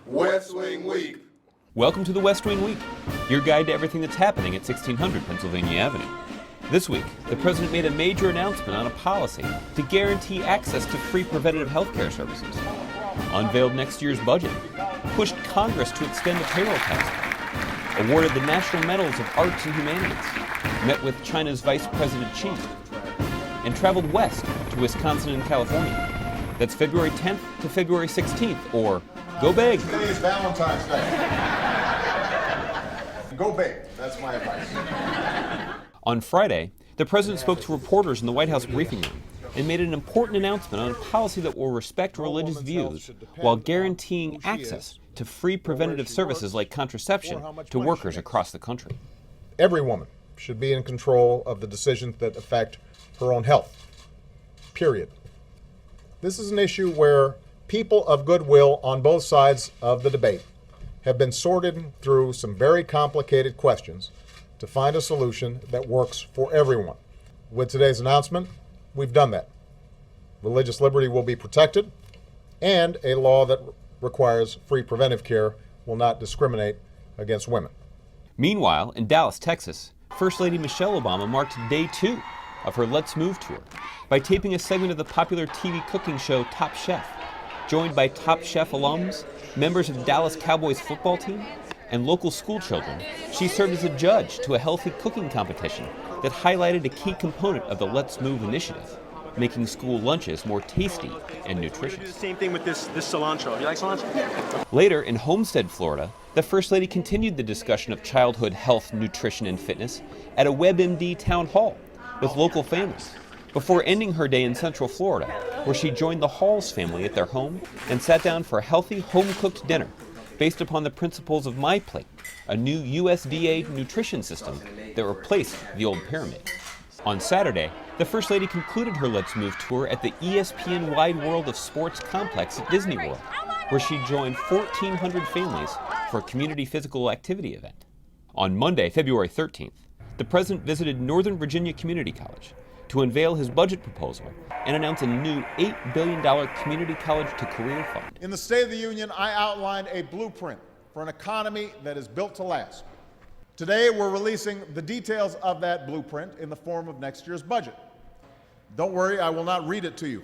West Wing Week. Welcome to the West Wing Week, your guide to everything that's happening at 1600 Pennsylvania Avenue. This week, the president made a major announcement on a policy to guarantee access to free preventative health care services, unveiled next year's budget, pushed Congress to extend the payroll tax, awarded the national medals of arts and humanities, met with China's Vice President Xi, and traveled west to Wisconsin and California. That's February 10th to February 16th, or go big. Today is Valentine's Day. Go big. That's my advice. On Friday, the president spoke to reporters in the White House briefing room and made an important announcement on a policy that will respect religious views while guaranteeing access to free preventative services like contraception to workers across the country. Every woman should be in control of the decisions that affect her own health. Period. This is an issue where people of goodwill on both sides of the debate have been sorted through some very complicated questions to find a solution that works for everyone. With today's announcement, we've done that. Religious liberty will be protected, and a law that requires free preventive care will not discriminate against women. Meanwhile, in Dallas, Texas, First Lady Michelle Obama marked day 2 of her Let's Move tour by taping a segment of the popular TV cooking show Top Chef. Joined by Top Chef alums, members of the Dallas Cowboys football team, and local school children, she served as a judge to a healthy cooking competition that highlighted a key component of the Let's Move initiative, making school lunches more tasty and nutritious. Do the same thing with this cilantro. You like cilantro? Later, in Homestead, Florida, the First Lady continued the discussion of childhood health, nutrition, and fitness at a WebMD town hall with local families, before ending her day in Central Florida, where she joined the Halls family at their home and sat down for a healthy, home-cooked dinner based upon the principles of My Plate, a new USDA nutrition system that replaced the old pyramid. On Saturday, the First Lady concluded her Let's Move tour at the ESPN Wide World of Sports complex at Disney World, where she joined 1,400 families for a community physical activity event. On Monday, February 13th, the president visited Northern Virginia Community College to unveil his budget proposal and announce a new $8 billion community college to career fund. In the State of the Union, I outlined a blueprint for an economy that is built to last. Today, we're releasing the details of that blueprint in the form of next year's budget. Don't worry, I will not read it to you.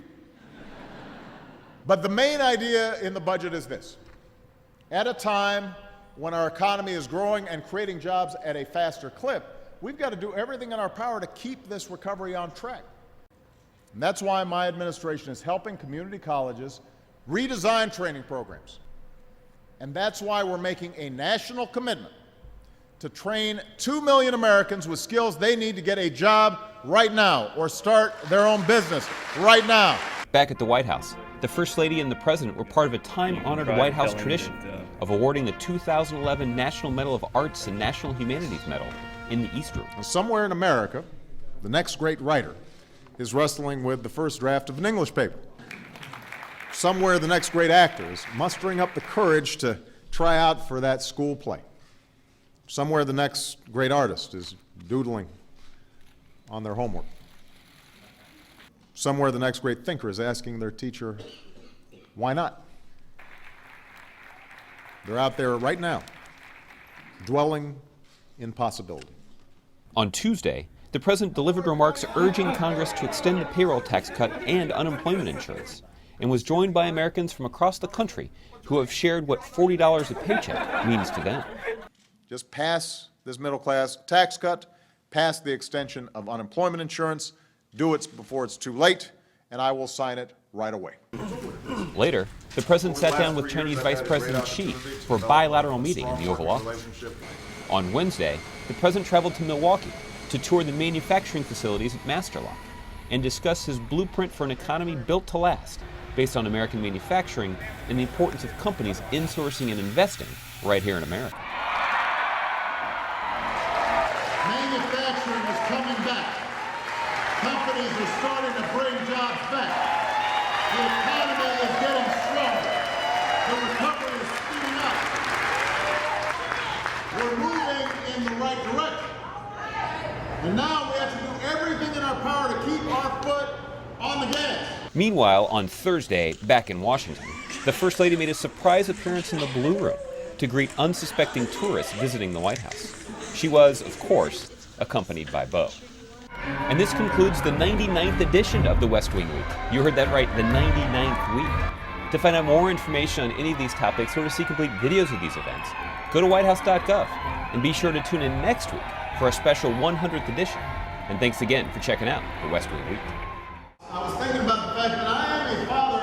But the main idea in the budget is this. At a time when our economy is growing and creating jobs at a faster clip, we've got to do everything in our power to keep this recovery on track. And that's why my administration is helping community colleges redesign training programs. And that's why we're making a national commitment to train 2 million Americans with skills they need to get a job right now or start their own business right now. Back at the White House, the First Lady and the President were part of a time-honored White House tradition of awarding the 2011 National Medal of Arts and National Humanities Medal in the East Room. Somewhere in America, the next great writer is wrestling with the first draft of an English paper. Somewhere the next great actor is mustering up the courage to try out for that school play. Somewhere the next great artist is doodling on their homework. Somewhere the next great thinker is asking their teacher, why not? They're out there right now, dwelling in possibility. On Tuesday, the president delivered remarks urging Congress to extend the payroll tax cut and unemployment insurance, and was joined by Americans from across the country who have shared what $40 a paycheck means to them. Just pass this middle-class tax cut, pass the extension of unemployment insurance, do it before it's too late, and I will sign it right away. Later, the president sat down with Chinese Vice President Xi for a bilateral meeting in the Oval Office. On Wednesday, the president traveled to Milwaukee to tour the manufacturing facilities at Masterlock and discuss his blueprint for an economy built to last, based on American manufacturing and the importance of companies insourcing and investing right here in America. Manufacturing is coming back. Companies are starting to bring jobs back. The economy is getting stronger. The recovery is speeding up. We're moving in the right direction. And now we have to do everything in our power to keep our foot on the gas. Meanwhile, on Thursday, back in Washington, the First Lady made a surprise appearance in the Blue Room to greet unsuspecting tourists visiting the White House. She was, of course, accompanied by Beau. And this concludes the 99th edition of the West Wing Week. You heard that right, the 99th week. To find out more information on any of these topics or to see complete videos of these events, go to whitehouse.gov and be sure to tune in next week for a special 100th edition. And thanks again for checking out the West Wing Week. I was thinking about the fact that I am a father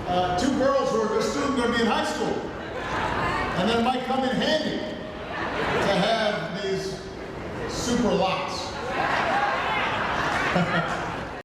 of 2 girls who are soon going to be in high school. And then it might come in handy to have these super lots.